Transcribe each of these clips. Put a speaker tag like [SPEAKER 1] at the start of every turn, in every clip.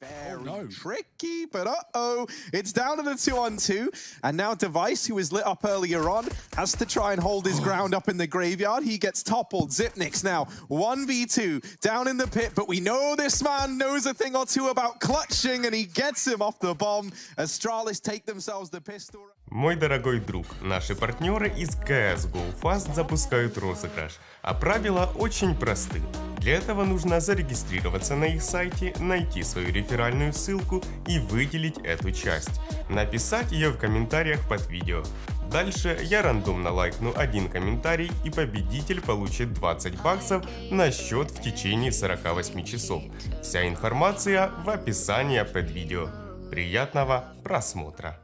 [SPEAKER 1] Very tricky, but it's down to the 2-on-2, and now Device, who was lit up earlier on, has to try and hold his ground up in the graveyard. He gets toppled. Xyp9x now 1v2 down in the pit, but we know this man knows a thing or two about clutching, and he gets him off the bomb. Astralis take themselves the pistol.
[SPEAKER 2] Мой дорогой друг, наши партнеры из CS Go Fast запускают розыгрыш, а правила очень просты. Для этого нужно зарегистрироваться на их сайте, найти свою реферальную ссылку и выделить эту часть. Написать ее в комментариях под видео. Дальше я рандомно лайкну один комментарий, и победитель получит 20 баксов на счет в течение 48 часов. Вся информация в описании под видео. Приятного просмотра!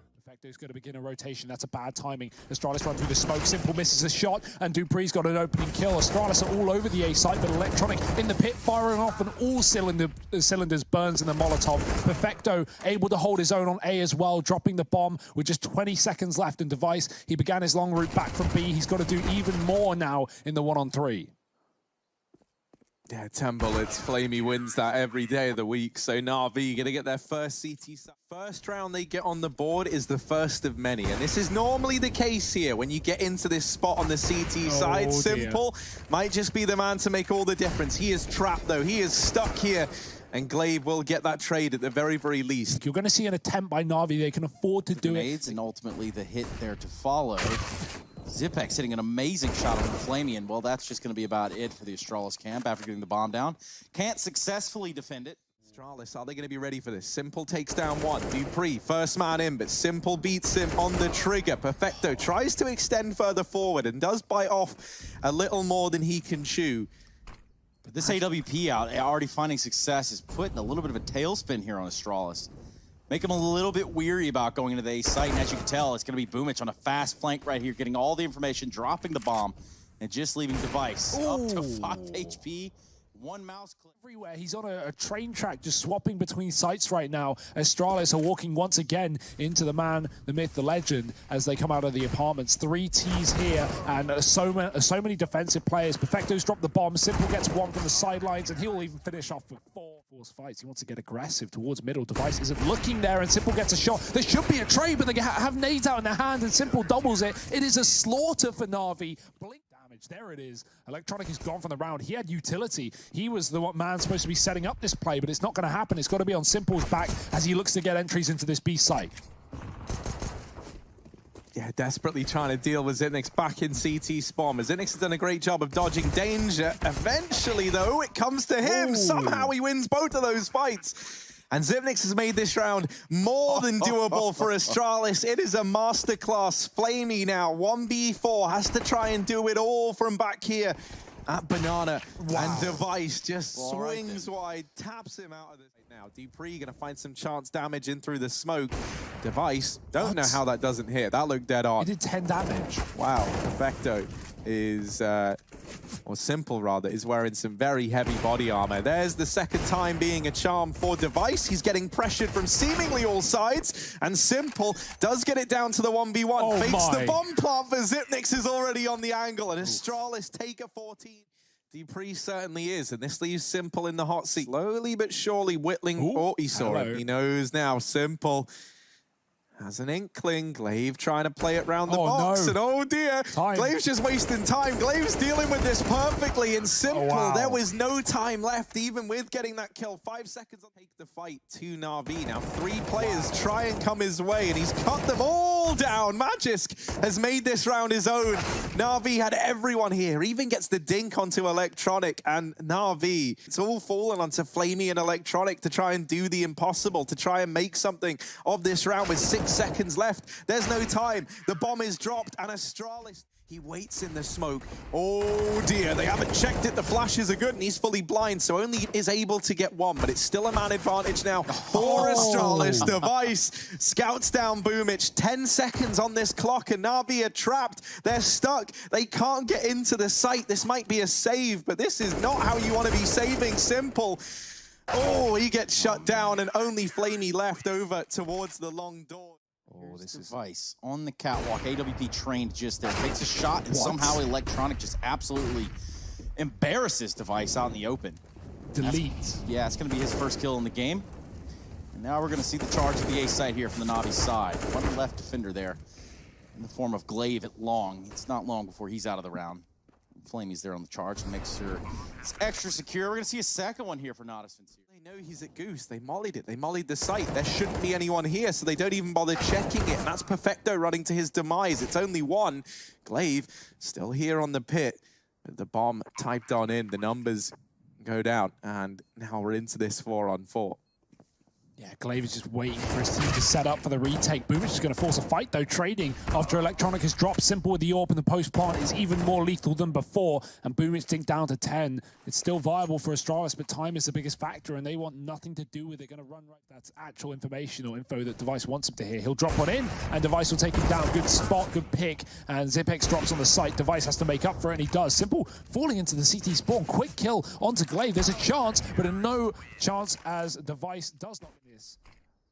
[SPEAKER 3] Is going to begin a rotation. That's a bad timing. Astralis run through the smoke. Simple misses a shot, and Dupree's got an opening kill. Astralis are all over the A site, but Electronic in the pit firing off on all cylinders, burns in the Molotov. Perfecto able to hold his own on A as well, dropping the bomb with just 20 seconds left in Device. He began his long route back from B. He's got to do even more now in the 1-on-3.
[SPEAKER 1] Yeah, Temple, it's Flamey wins that every day of the week. So NAVI going to get their first CT. First round they get on the board is the first of many. And this is normally the case here when you get into this spot on the CT side. Simple might just be the man to make all the difference. He is trapped though. He is stuck here. And Glaive will get that trade at the very, very least.
[SPEAKER 3] You're going to see an attempt by NAVI. They can afford to do it.
[SPEAKER 4] And ultimately the hit there to follow. Xyp9x hitting an amazing shot on the Flamey, and well, that's just going to be about it for the Astralis camp after getting the bomb down. Can't successfully defend it.
[SPEAKER 1] Astralis, are they going to be ready for this? Simple takes down one. Dupree, first man in, but Simple beats him on the trigger. Perfecto tries to extend further forward and does bite off a little more than he can chew.
[SPEAKER 4] But this AWP out, already finding success, is putting a little bit of a tailspin here on Astralis. Make him a little bit weary about going into the A site, and as you can tell, it's going to be Boomich on a fast flank right here, getting all the information, dropping the bomb, and just leaving Device up to 5 HP. One mouse click.
[SPEAKER 3] Everywhere. He's on a train track just swapping between sites right now. Astralis are walking once again into the man, the myth, the legend as they come out of the apartments. 3 Ts here and so many defensive players. Perfecto's dropped the bomb. Simple gets one from the sidelines and he'll even finish off with 4 force fights. He wants to get aggressive towards middle. Device isn't looking there and Simple gets a shot. There should be a trade, but they have nades out in their hand and Simple doubles it. It is a slaughter for NAVI. Blink. There it is. Electronic is gone from the round. He had utility. He was the man supposed to be setting up this play, but it's not going to happen. It's got to be on Simple's back as he looks to get entries into this B site.
[SPEAKER 1] Yeah, desperately trying to deal with Xyp9x back in CT spawn. Xyp9x has done a great job of dodging danger. Eventually, though, it comes to him. Somehow he wins both of those fights. And Xyp9x has made this round more than doable for Astralis. It is a masterclass. Flamey now, 1v4, has to try and do it all from back here at Banana. And Device just swings wide, taps him out of this. Now, Dupree going to find some chance damage in through the smoke. Device, don't know how that doesn't hit. That looked dead on.
[SPEAKER 3] It did 10 damage.
[SPEAKER 1] Wow, Perfecto is, or Simple rather, is wearing some very heavy body armor. There's the second time being a charm for Device. He's getting pressured from seemingly all sides, and Simple does get it down to the 1v1. Fakes the bomb plant, but Xyp9x is already on the angle, and Astralis take a 14. Dupree certainly is, and this leaves Simple in the hot seat. Slowly but surely whittling. Oh, he saw it. He knows now. Simple has an inkling. Glaive trying to play it round the box. And oh dear, Glaive's just wasting time. Glaive's dealing with this perfectly and Simple. There was no time left, even with getting that kill. 5 seconds to take the fight to NAVI. Now 3 players try and come his way, and he's cut them all down. Magisk has made this round his own. NAVI had everyone here. Even gets the dink onto Electronic, and NAVI, it's all fallen onto Flamey and Electronic to try and do the impossible, to try and make something of this round with 6 seconds left. There's no time. The bomb is dropped, and Astralis, he waits in the smoke. Oh dear, they haven't checked it. The flashes are good, and he's fully blind, so only is able to get one, but it's still a man advantage now for Astralis. Device scouts down Boomich. 10 seconds on this clock, and NAVI are trapped. They're stuck. They can't get into the site. This might be a save, but this is not how you want to be saving Simple. Oh, he gets shut down, and only Flamey left over towards the long door.
[SPEAKER 4] Oh, this is Device on the catwalk. AWP trained just there. Takes a shot, and somehow Electronic just absolutely embarrasses Device out in the open.
[SPEAKER 3] Delete.
[SPEAKER 4] Yeah, it's going to be his first kill in the game. And now we're going to see the charge of the A site here from the Navi side. One left defender there in the form of Glaive at long. It's not long before he's out of the round. Flamey's there on the charge to make sure it's extra secure. We're going to see a second one here for Natus.
[SPEAKER 1] They know he's at Goose. They mollied it. They mollied the site. There shouldn't be anyone here, so they don't even bother checking it. And that's Perfecto running to his demise. It's only one. Glaive still here on the pit. But the bomb typed on in. The numbers go down. And now we're into this 4-on-4.
[SPEAKER 3] Yeah, Glaive is just waiting for his team to set up for the retake. Boomich is going to force a fight, though, trading after Electronic has dropped. Simple with the AWP and the post-plant is even more lethal than before, and Boomich dinked down to 10. It's still viable for Astralis, but time is the biggest factor, and they want nothing to do with it. Going to run right. That's actual information or info that Device wants him to hear. He'll drop one in, and Device will take him down. Good spot, good pick, and Zipex drops on the site. Device has to make up for it, and he does. Simple falling into the CT spawn. Quick kill onto Glaive. There's a chance, but a no chance as Device does not miss.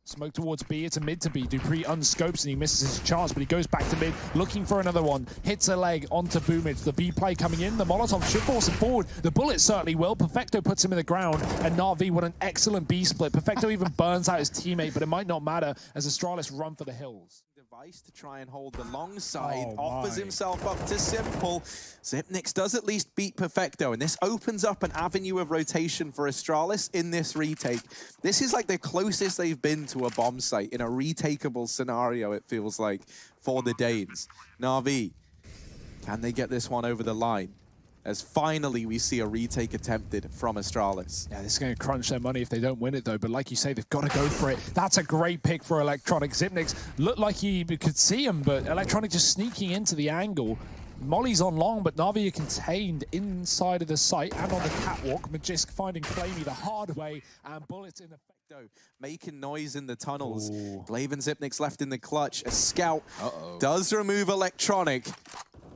[SPEAKER 3] Smoke towards B, it's a mid to B. Dupree unscopes and he misses his chance, but he goes back to mid, looking for another one. Hits a leg onto Boomich. The B play coming in. The Molotov should force him forward. The bullet certainly will. Perfecto puts him in the ground, and NAVI, what an excellent B split. Perfecto even burns out his teammate, but it might not matter as Astralis run for the hills.
[SPEAKER 1] Device to try and hold the long side, offers himself up to Simple. Zipnix does at least beat Perfecto, and this opens up an avenue of rotation for Astralis in this retake. This is like the closest they've been to a bomb site in a retakeable scenario, it feels like, for the Danes. Na'Vi, can they get this one over the line? As finally we see a retake attempted from Astralis.
[SPEAKER 3] Yeah, this is going to crunch their money if they don't win it, though. But like you say, they've got to go for it. That's a great pick for Electronic. Zipnix looked like he could see him, but Electronic just sneaking into the angle. Molly's on long, but Navi are contained inside of the site and on the catwalk. Magisk finding Flamey the hard way, and bullets in effect.
[SPEAKER 1] Making noise in the tunnels. Glaive and Zipnix left in the clutch. A scout does remove Electronic.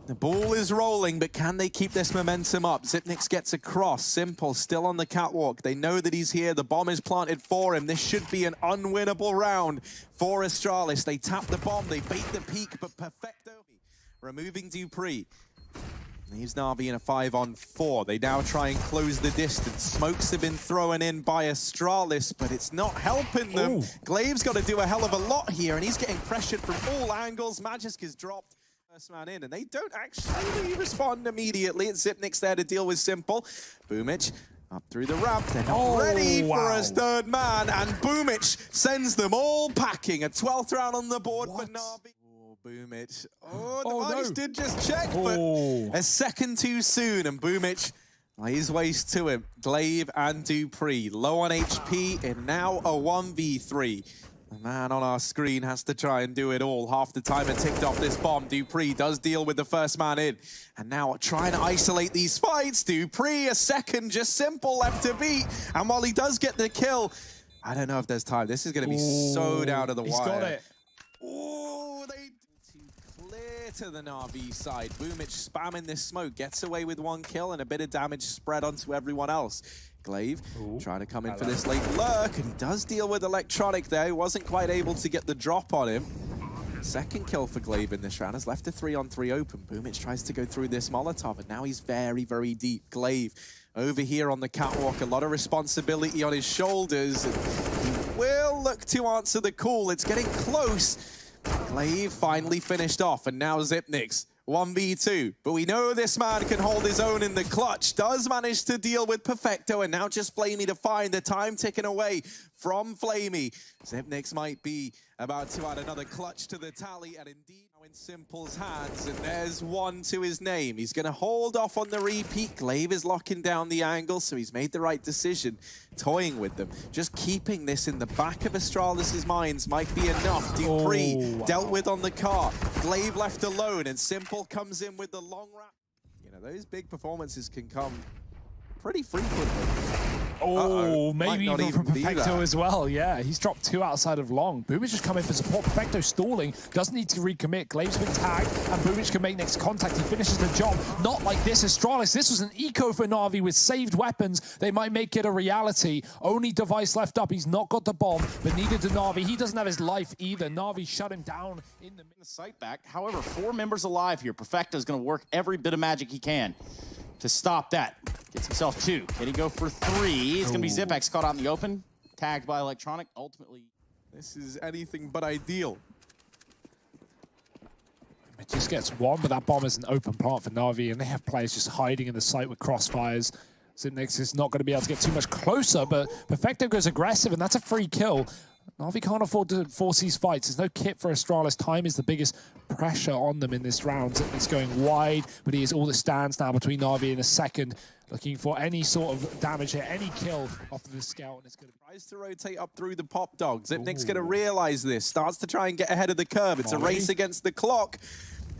[SPEAKER 1] The ball is rolling, but can they keep this momentum up? Zipnix gets across. Simple still on the catwalk. They know that he's here. The bomb is planted for him. This should be an unwinnable round for Astralis. They tap the bomb. They bait the peak, but Perfecto removing Dupree. Leaves Na'Vi in a 5-on-4. They now try and close the distance. Smokes have been thrown in by Astralis, but it's not helping them. Glaive's got to do a hell of a lot here, and he's getting pressured from all angles. Magisk is dropped. First man in, and they don't actually respond immediately. It's Zipnix there to deal with Simple. Boomich up through the ramp. They're not ready for a third man, and Boomich sends them all packing. A 12th round on the board for Na'Vi. Boomich. Device did just check, but a second too soon, and Boomich lays waste to him. Glaive and Dupree low on HP, and now a 1v3. The man on our screen has to try and do it all. Half the time it ticked off this bomb. Dupree does deal with the first man in. And now trying to isolate these fights. Dupree, a second, just Simple left to beat. And while he does get the kill, I don't know if there's time. This is going to be so down to the wire.
[SPEAKER 3] He's got it.
[SPEAKER 1] They clear to the Na'Vi side. Boomich spamming this smoke. Gets away with one kill and a bit of damage spread onto everyone else. Glaive trying to come in for this late lurk, and he does deal with Electronic there. He wasn't quite able to get the drop on him. Second kill for Glaive in this round. Has left a 3-on-3 open. Boomich tries to go through this Molotov, and now he's very, very deep. Glaive over here on the catwalk. A lot of responsibility on his shoulders. And he will look to answer the call. It's getting close. Glaive finally finished off, and now Zipnix. 1v2, but we know this man can hold his own in the clutch. Does manage to deal with Perfecto, and now just Flamey to find the time ticking away from Flamey. Zipnix might be about to add another clutch to the tally, and indeed now in Simple's hands, and there's one to his name. He's going to hold off on the repeat. Glaive is locking down the angle, so he's made the right decision, toying with them. Just keeping this in the back of Astralis' minds might be enough. Dupree dealt with on the car. Glaive left alone, and Simple comes in with the long wrap. You know, those big performances can come pretty frequently.
[SPEAKER 3] Maybe even from Perfecto as well. Yeah, he's dropped 2 outside of long. Boomich just come in for support. Perfecto stalling, doesn't need to recommit. Glaive's been tagged, and Boomich can make next contact. He finishes the job. Not like this, Astralis. This was an eco for Na'Vi with saved weapons. They might make it a reality. Only Device left up. He's not got the bomb, but neither did Na'Vi. He doesn't have his life either. Na'Vi shut him down in the
[SPEAKER 4] site back. However, 4 members alive here. Perfecto's going to work every bit of magic he can to stop that. Gets himself 2. Can he go for 3? It's going to be Zipex caught out in the open. tagged by Electronic. Ultimately,
[SPEAKER 1] This is anything but ideal.
[SPEAKER 3] It just gets one, but that bomb is an open plant for Na'Vi, and they have players just hiding in the site with crossfires. Zipnix is not going to be able to get too much closer, but Perfecto goes aggressive, and that's a free kill. Na'Vi can't afford to force these fights. There's no kit for Astralis. Time is the biggest pressure on them in this round. Zipnix going wide, but he is all that stands now between Na'Vi and a second, looking for any sort of damage here, any kill off of the scout, and it's going to be...
[SPEAKER 1] Tries to rotate up through the pop dog. Zipnik's going to realize this. Starts to try and get ahead of the curve. It's a race against the clock.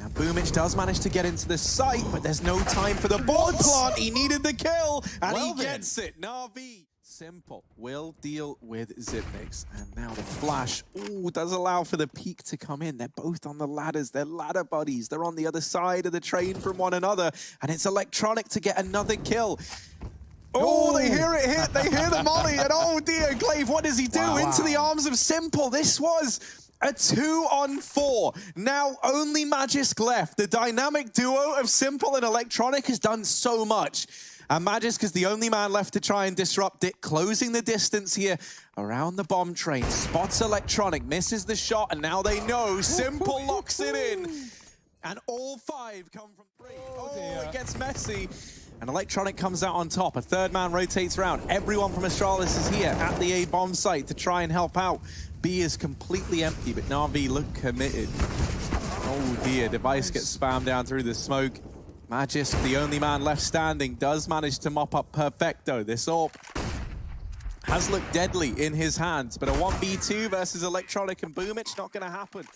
[SPEAKER 1] Now Boomich does manage to get into the site, but there's no time for the board plant. He needed the kill, and he gets it. Na'Vi, simple, will deal with Zipnix. And now the flash, does allow for the peak to come in. They're both on the ladders. They're ladder buddies. They're on the other side of the train from one another. And it's Electronic to get another kill. Oh, they hear it hit. They hear the molly. And oh dear, Glaive, what does he do? Into the arms of Simple. This was a 2-on-4. Now only Magisk left. The dynamic duo of Simple and Electronic has done so much. And Magisk is the only man left to try and disrupt it, closing the distance here around the bomb train. Spots Electronic, misses the shot, and now they know Simple locks it in. And all 5 come from 3. Oh, it gets messy. And Electronic comes out on top. A third man rotates around. Everyone from Astralis is here at the A bomb site to try and help out. B is completely empty, but Na'Vi look committed. Oh dear, device gets spammed down through the smoke. Magisk, the only man left standing, does manage to mop up Perfecto. This AWP has looked deadly in his hands, but a 1v2 versus Electronic and Boomich, not going to happen.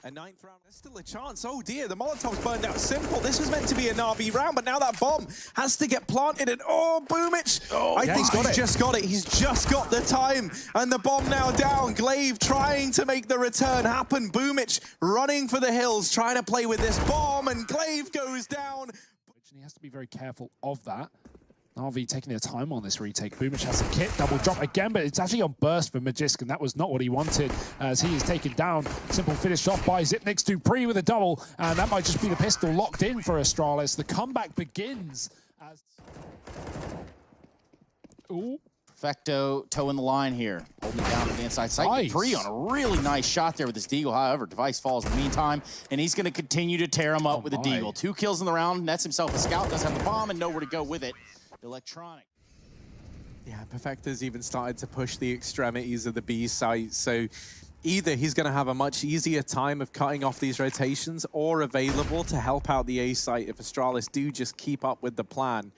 [SPEAKER 1] A 9th round, there's still a chance. Oh dear, the Molotov's burned out. Simple. This was meant to be a Na'Vi round, but now that bomb has to get planted. And oh, Boomich! I think he's just got it. He's just got the time. And the bomb now down. Glaive trying to make the return happen. Boomich running for the hills, trying to play with this bomb, and Glaive goes down.
[SPEAKER 3] He has to be very careful of that. Na'Vi taking their time on this retake. Boomich has a kit, double drop again, but it's actually on burst for Magisk, and that was not what he wanted as he is taken down. Simple finish off by Zipnix. Dupree with a double, and that might just be the pistol locked in for Astralis. The comeback begins as... Ooh.
[SPEAKER 4] Perfecto toeing the line here, holding it down to the inside side. Dupree on a really nice shot there with his deagle. However, Device falls in the meantime, and he's going to continue to tear him up with a deagle. 2 kills in the round, nets himself a scout, does have the bomb and nowhere to go with it. Electronic.
[SPEAKER 1] Yeah, Perfecto's even started to push the extremities of the B site, so either he's going to have a much easier time of cutting off these rotations or available to help out the A site if Astralis do just keep up with the plan.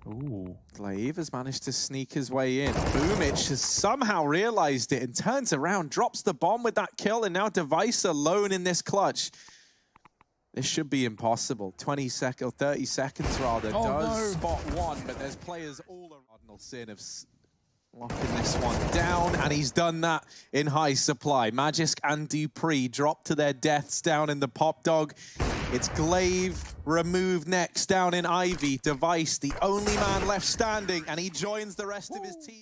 [SPEAKER 1] Ooh, Glaive has managed to sneak his way in. Boomich has somehow realized it and turns around, drops the bomb with that kill, and now Device alone in this clutch. This should be impossible. 20 seconds, or 30 seconds rather, spot one, but there's players all around. Cardinal sin of locking this one down, and he's done that in high supply. Magisk and Dupree drop to their deaths down in the pop dog. It's Glaive removed next down in Ivy. Device, the only man left standing, and he joins the rest of his team.